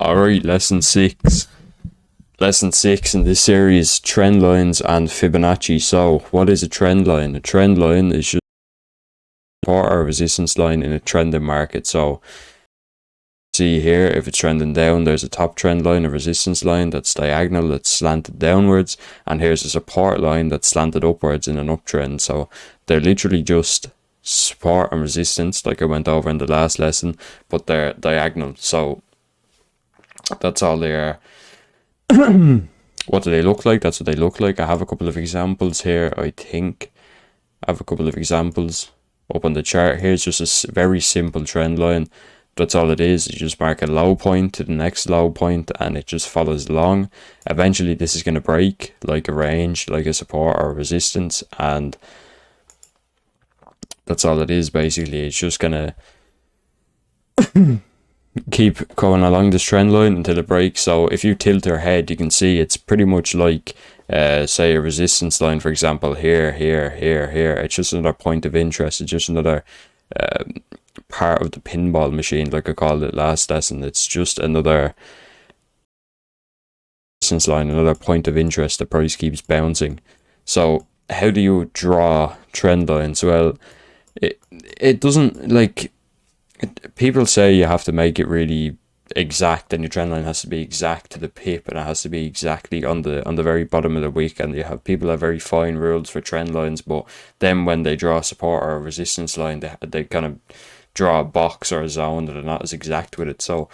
Alright, lesson 6. Lesson 6 in this series, trend lines and Fibonacci. So, what is a trend line? A trend line is just a support or resistance line in a trending market. So, see here, if it's trending down, there's a top trend line, a resistance line that's diagonal, that's slanted downwards, and here's a support line that's slanted upwards in an uptrend. So, they're literally just support and resistance, like I went over in the last lesson, but they're diagonal. So, that's all they are. What do they look like? That's what they look like. I have a couple of examples here. I think I have a couple of examples up on the chart. Here's just a very simple trend line. That's all it is. You just mark a low point to the next low point and it just follows along. Eventually this is going to break like a range, like a support or a resistance, and that's all it is basically. It's just going to keep going along this trend line until it breaks. So if you tilt your head, you can see it's pretty much like say a resistance line, for example, here. It's just another point of interest. It's just another part of the pinball machine, like I called it last lesson. It's just another resistance line, another point of interest. The price keeps bouncing. So how do you draw trend lines? Well, it doesn't, like, people say you have to make it really exact, and your trend line has to be exact to the pip, and it has to be exactly on the very bottom of the wick. And you have people have very fine rules for trend lines, but then when they draw a support or a resistance line, they kind of draw a box or a zone that are not as exact with it. So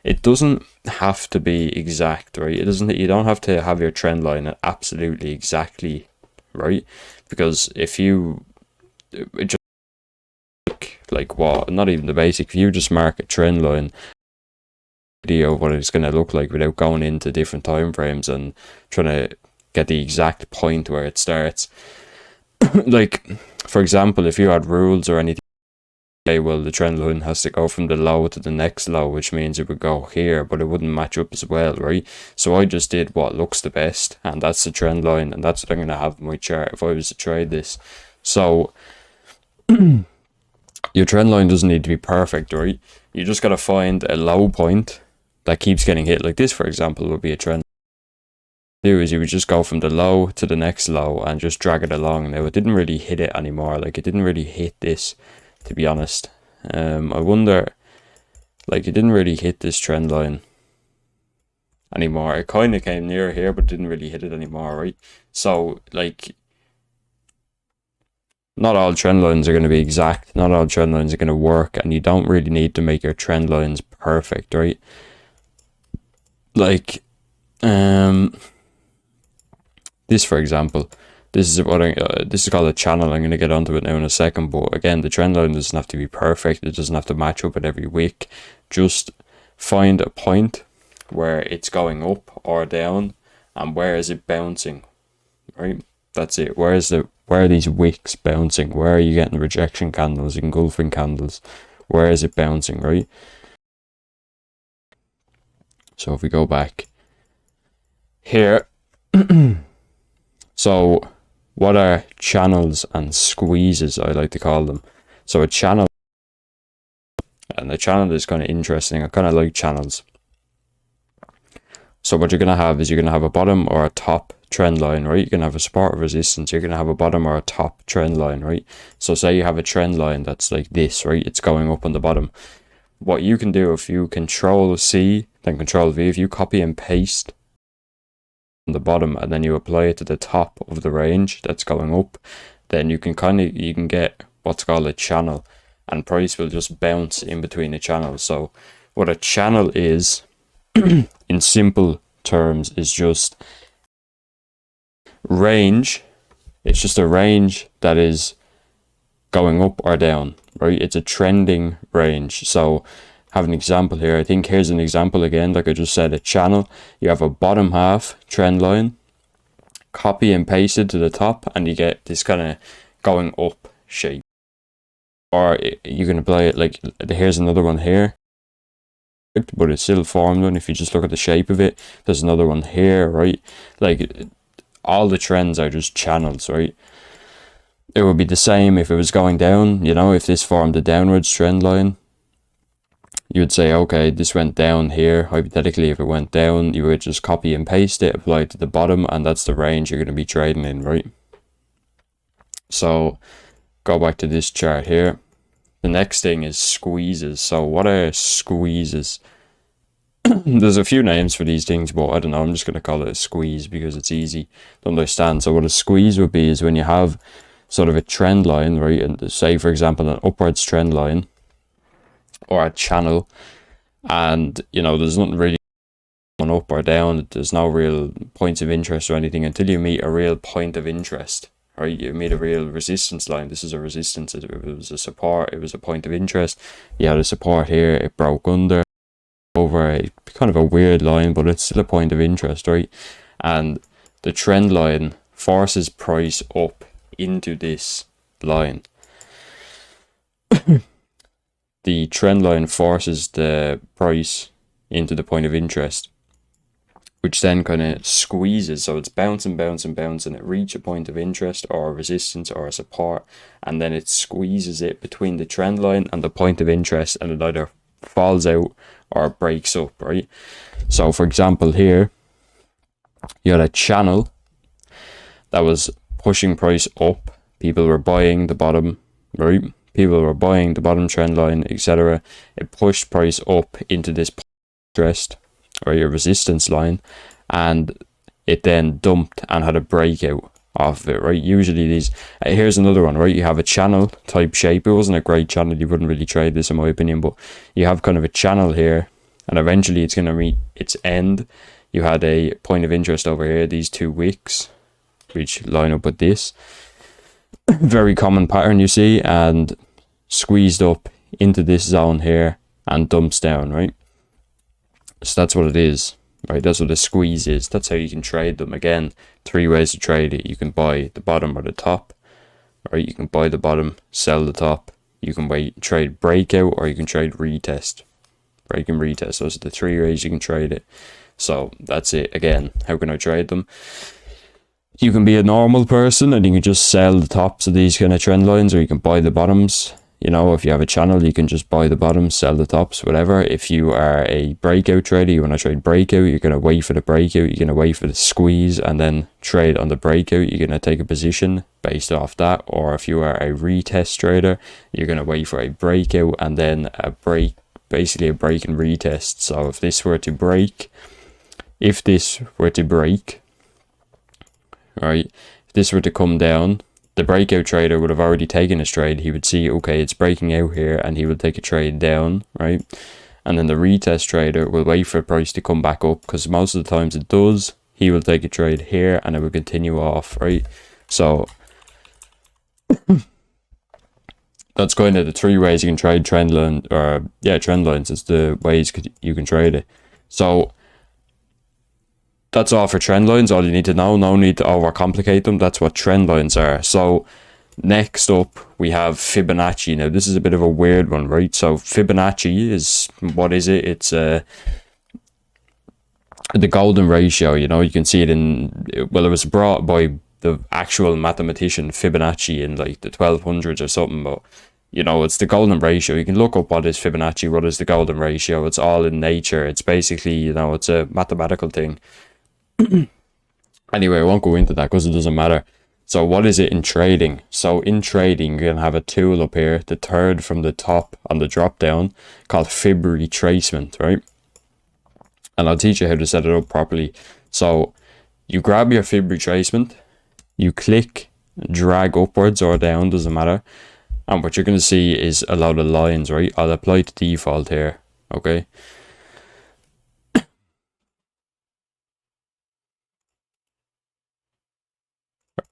it doesn't have to be exact, right? You don't have to have your trend line absolutely exactly right, because if you just like what, not even the basic, if you just mark a trend line, idea of what it's going to look like without going into different time frames and trying to get the exact point where it starts. Like, for example, if you had rules or anything, okay, well, the trend line has to go from the low to the next low, which means it would go here, but it wouldn't match up as well, right? So I just did what looks the best, and that's the trend line, and that's what I'm going to have in my chart if I was to trade this. So your trend line doesn't need to be perfect, right? You just got to find a low point that keeps getting hit. Like this, for example, would be a trend. Do is you would just go from the low to the next low and just drag it along. Now it didn't really hit it anymore. Like, it didn't really hit this, to be honest. I wonder, like, it didn't really hit this trend line anymore. It kind of came near here, but didn't really hit it anymore, right? So, like, not all trend lines are going to be exact. Not all trend lines are going to work, and you don't really need to make your trend lines perfect, right? Like, this, for example, this is called a channel. I'm going to get onto it now in a second, but again, the trend line doesn't have to be perfect. It doesn't have to match up at every wick. Just find a point where it's going up or down, and where is it bouncing, right? That's it. Where are these wicks bouncing? Where are you getting rejection candles, engulfing candles? Where is it bouncing, right? So if we go back here, so what are channels and squeezes, I like to call them. So a channel, and the channel is kind of interesting. I kind of like channels. So what you're going to have is you're going to have a bottom or a top trend line, right? You're going to have a support or resistance. You're going to have a bottom or a top trend line, right? So say you have a trend line that's like this, right? It's going up on the bottom. What you can do, if you Control C, then Control V, if you copy and paste on the bottom and then you apply it to the top of the range that's going up, then you can get what's called a channel, and price will just bounce in between the channels. So what a channel is, in simple terms, is just range. It's just a range that is going up or down, right? It's a trending range. So have an example here. I think here's an example again, like I just said, a channel. You have a bottom half trend line, copy and paste it to the top, and you get this kind of going up shape. Or you can apply it like, here's another one here, but it's still formed one. If you just look at the shape of it, there's another one here, right? Like, all the trends are just channels, right? It would be the same if it was going down, you know, if this formed a downwards trend line, you would say, okay, this went down here. Hypothetically, if it went down, you would just copy and paste it, apply it to the bottom, and that's the range you're going to be trading in, right? So go back to this chart here. The next thing is squeezes. So what are squeezes? There's a few names for these things, but I don't know, I'm just going to call it a squeeze because it's easy to understand. So what a squeeze would be is when you have sort of a trend line, right? And say, for example, an upwards trend line or a channel, and, you know, there's nothing really going up or down. There's no real points of interest or anything until you meet a real point of interest, right? You meet a real resistance line. This is a resistance. It was a support. It was a point of interest. You had a support here. It broke under over a kind of a weird line, but it's still a point of interest, right? And the trend line forces price up into this line. The trend line forces the price into the point of interest, which then kind of squeezes. So it's bouncing. It reaches a point of interest or a resistance or a support, and then it squeezes it between the trend line and the point of interest, and it either falls out or breaks up, right? So for example, here you had a channel that was pushing price up. People were buying the bottom, right? People were buying the bottom trend line, etc. It pushed price up into this interest or your resistance line, and it then dumped and had a breakout off of it, right? Usually these, here's another one, right? You have a channel type shape. It wasn't a great channel. You wouldn't really trade this in my opinion, but you have kind of a channel here, and eventually it's going to meet its end. You had a point of interest over here, these two wicks, which line up with this. Very common pattern you see, and squeezed up into this zone here and dumps down, right? So that's what it is, right? That's what a squeeze is. That's how you can trade them. Again, 3 ways to trade it. You can buy the bottom or the top, right? You can buy the bottom, sell the top. You can trade breakout, or you can trade retest. Break and retest. Those are the 3 ways you can trade it. So that's it. Again, how can I trade them? You can be a normal person and you can just sell the tops of these kind of trend lines, or you can buy the bottoms. You know, if you have a channel, you can just buy the bottoms, sell the tops, whatever. If you are a breakout trader, you want to trade breakout, you're going to wait for the breakout, you're going to wait for the squeeze and then trade on the breakout. You're going to take a position based off that. Or if you are a retest trader, you're going to wait for a breakout and then a break, basically a break and retest. So if this were to break, right, if this were to come down, the breakout trader would have already taken his trade. He would see, okay, it's breaking out here, and he would take a trade down, right? And then the retest trader will wait for the price to come back up, because most of the times it does. He will take a trade here and it will continue off, right? So that's kind of the 3 ways you can trade trend line, or trend lines. It's the ways you can trade it. So that's all for trend lines. All you need to know. No need to overcomplicate them. That's what trend lines are. So next up we have Fibonacci. Now this is a bit of a weird one, right? So Fibonacci is, what is it? It's the golden ratio. You know, you can see it in, well, it was brought by the actual mathematician Fibonacci in like the 1200s or something, but you know, it's the golden ratio. You can look up what is Fibonacci, what is the golden ratio. It's all in nature. It's basically, you know, it's a mathematical thing. Anyway, I won't go into that because it doesn't matter. So what is it in trading? So in trading, you're going to have a tool up here, the third from the top on the drop down, called Fib retracement, right? And I'll teach you how to set it up properly. So you grab your Fib retracement, you click, drag upwards or down, doesn't matter. And what you're going to see is a lot of lines, right? I'll apply to default here, okay?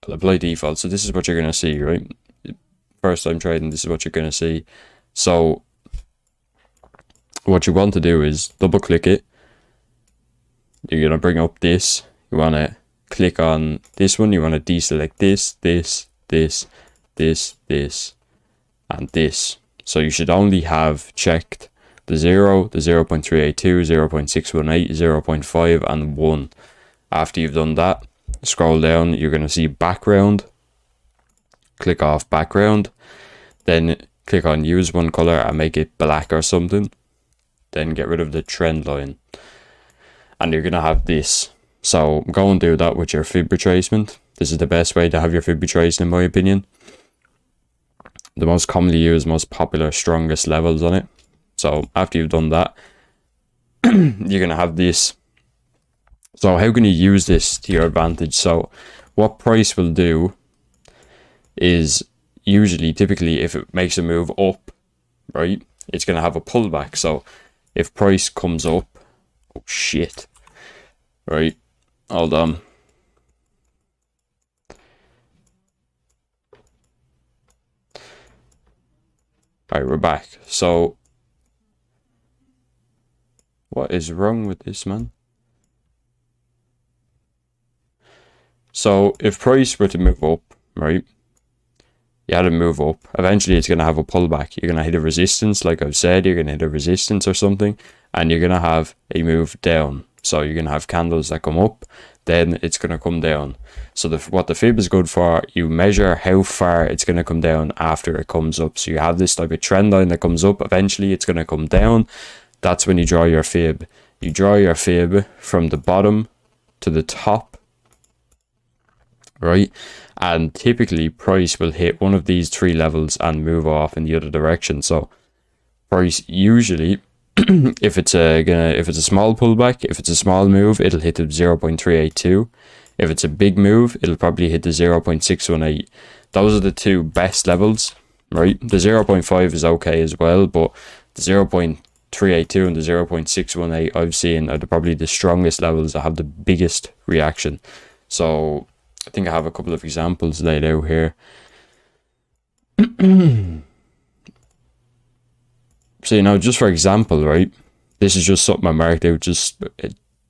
I'll apply default. So this is what you're going to see, right? First time trading, this is what you're going to see. So what you want to do is double click it. You're going to bring up this. You want to click on this one. You want to deselect this, and this. So you should only have checked the 0, the 0.382, 0.618, 0.5, and 1. After you've done that, scroll down, you're going to see background. Click off background. Then click on use one color and make it black or something. then get rid of the trend line, and you're going to have this. So go and do that with your fib retracement. This is the best way to have your fib retraced, in my opinion. The most commonly used, most popular, strongest levels on it. So after you've done that, you're going to have this. So how can you use this to your advantage? So what price will do is usually, typically, if it makes a move up, right, it's going to have a pullback. So if price comes up, oh shit, right, hold on. Alright, we're back. So what is wrong with this, man? So if price were to move up, right, you had to move up, eventually it's going to have a pullback. You're going to hit a resistance, like I've said, you're going to hit a resistance or something, and you're going to have a move down. So you're going to have candles that come up, then it's going to come down. So what the fib is good for, you measure how far it's going to come down after it comes up. So you have this type of trend line that comes up, eventually it's going to come down. That's when you draw your fib. You draw your fib from the bottom to the top, right? And typically price will hit one of these three levels and move off in the other direction. So price usually, if it's a small pullback, if it's a small move, it'll hit the 0.382. If it's a big move, it'll probably hit the 0.618. Those are the two best levels, right? The 0.5 is okay as well, but the 0.382 and the 0.618 I've seen are probably the strongest levels that have the biggest reaction. So I think I have a couple of examples laid out here. So, you know, just for example, right, this is just something I marked out, just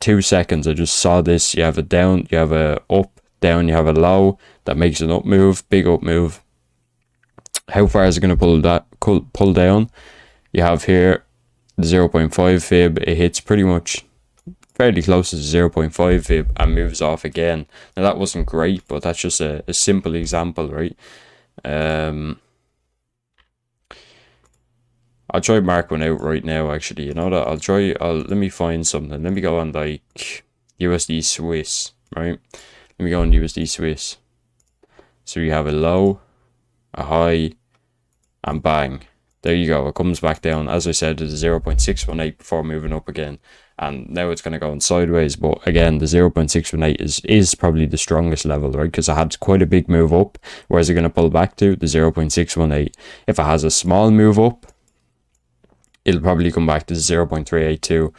2 seconds. I just saw this. You have a down, you have a up, down, you have a low. That makes an up move, big up move. How far is it going to pull down? You have here the 0.5 fib. It hits pretty much fairly close to the 0.5 fib and moves off again. Now that wasn't great, but that's just a simple example, right? I'll try mark one out right now, actually. You know that? Let me find something. Let me go on like USD Swiss, right? Let me go on USD Swiss. So you have a low, a high, and bang. There you go. It comes back down. As I said, it's 0.618 before moving up again. And now it's going to go on sideways. But again, the 0.618 is probably the strongest level, right? Because it had quite a big move up. Where's it going to pull back to? The 0.618. If it has a small move up, it'll probably come back to 0.382.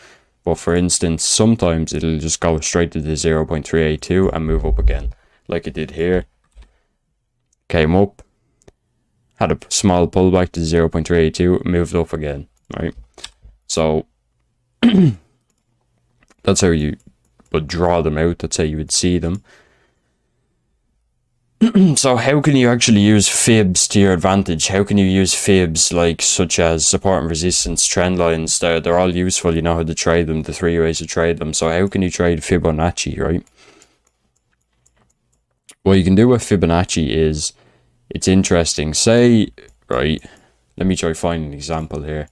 But for instance, sometimes it'll just go straight to the 0.382 and move up again. Like it did here. Came up. Had a small pullback to 0.382. Moved up again. Right? So that's how you would draw them out. That's how you would see them. So how can you actually use fibs to your advantage? How can you use fibs like such as support and resistance, trend lines? They're all useful. You know how to trade them, the 3 ways to trade them. So how can you trade Fibonacci, right? What you can do with Fibonacci is, it's interesting. Say, right, let me try find an example here.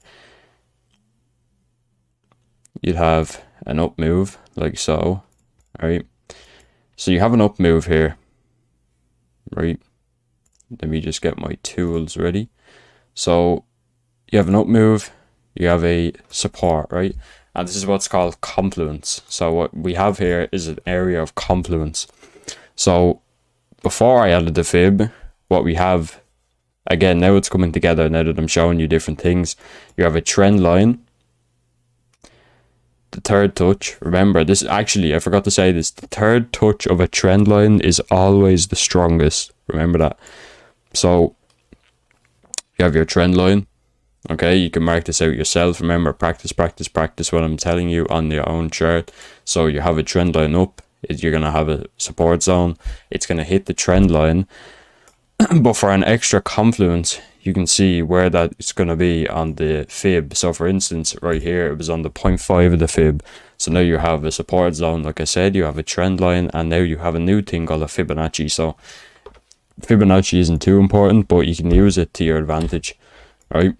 You'd have an up move like so, right? So you have an up move here. Right, let me just get my tools ready. So you have an up move, you have a support, right? And this is what's called confluence. So what we have here is an area of confluence. So before I added the fib, what we have, again, now it's coming together, now that I'm showing you different things. You have a trend line. The third touch, remember this, actually I forgot to say this, the third touch of a trend line is always the strongest, remember that. So you have your trend line, okay, you can mark this out yourself. Remember, practice what I'm telling you on your own chart. So you have a trend line up, you're going to have a support zone, it's going to hit the trend line. But for an extra confluence, you can see where that is going to be on the fib. So for instance, right here, it was on the 0.5 of the fib. So now you have a support zone, like I said, you have a trend line, and now you have a new thing called a Fibonacci. So Fibonacci isn't too important, but you can use it to your advantage, right?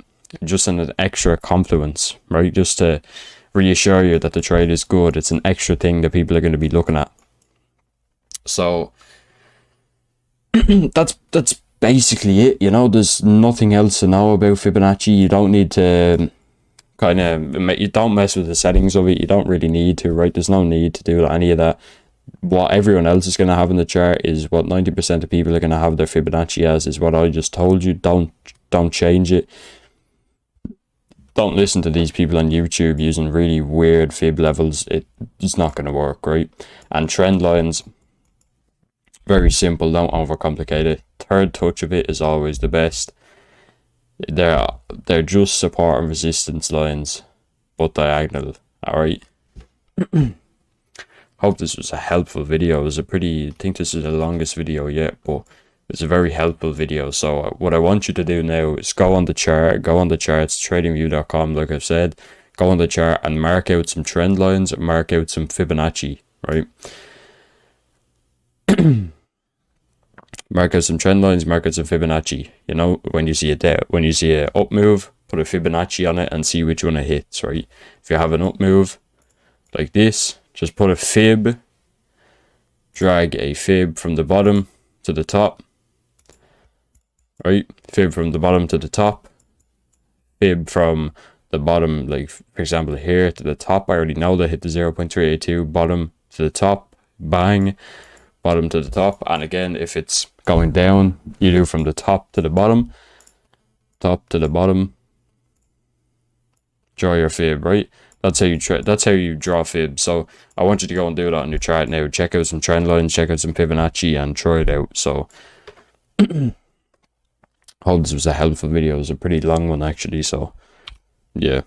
just an extra confluence, right? Just to reassure you that the trade is good. It's an extra thing that people are going to be looking at. So that's basically it. You know, there's nothing else to know about Fibonacci. You don't need to you don't mess with the settings of it. You don't really need to, right? There's no need to do any of that. What everyone else is going to have in the chart is what 90% of people are going to have their Fibonacci as, is what I just told you. Don't change it. Don't listen to these people on YouTube using really weird fib levels. It's not going to work, right? And trend lines, very simple. Don't overcomplicate it. Third touch of it is always the best. They're just support and resistance lines, but diagonal. All right. Hope this was a helpful video. I think this is the longest video yet, but it's a very helpful video. So what I want you to do now is go on the chart, tradingview.com, like I've said, go on the chart and mark out some trend lines, mark out some Fibonacci, right? Mark out some trend lines, mark out some Fibonacci. You know, when you see a up move, put a Fibonacci on it and see which one it hits, right? If you have an up move like this, just put a fib, drag a fib from the bottom to the top, right? Fib from the bottom to the top, fib from the bottom, like for example here to the top. I already know that hit the 0.382, bottom to the top, bang, bottom to the top. And again, if it's going down, you do from the top to the bottom, draw your fib, right? That's how you draw fibs. So I want you to go and do that on your chart now. Check out some trend lines, check out some Fibonacci, and try it out. So hope this was a helpful video. It was a pretty long one actually, so yeah.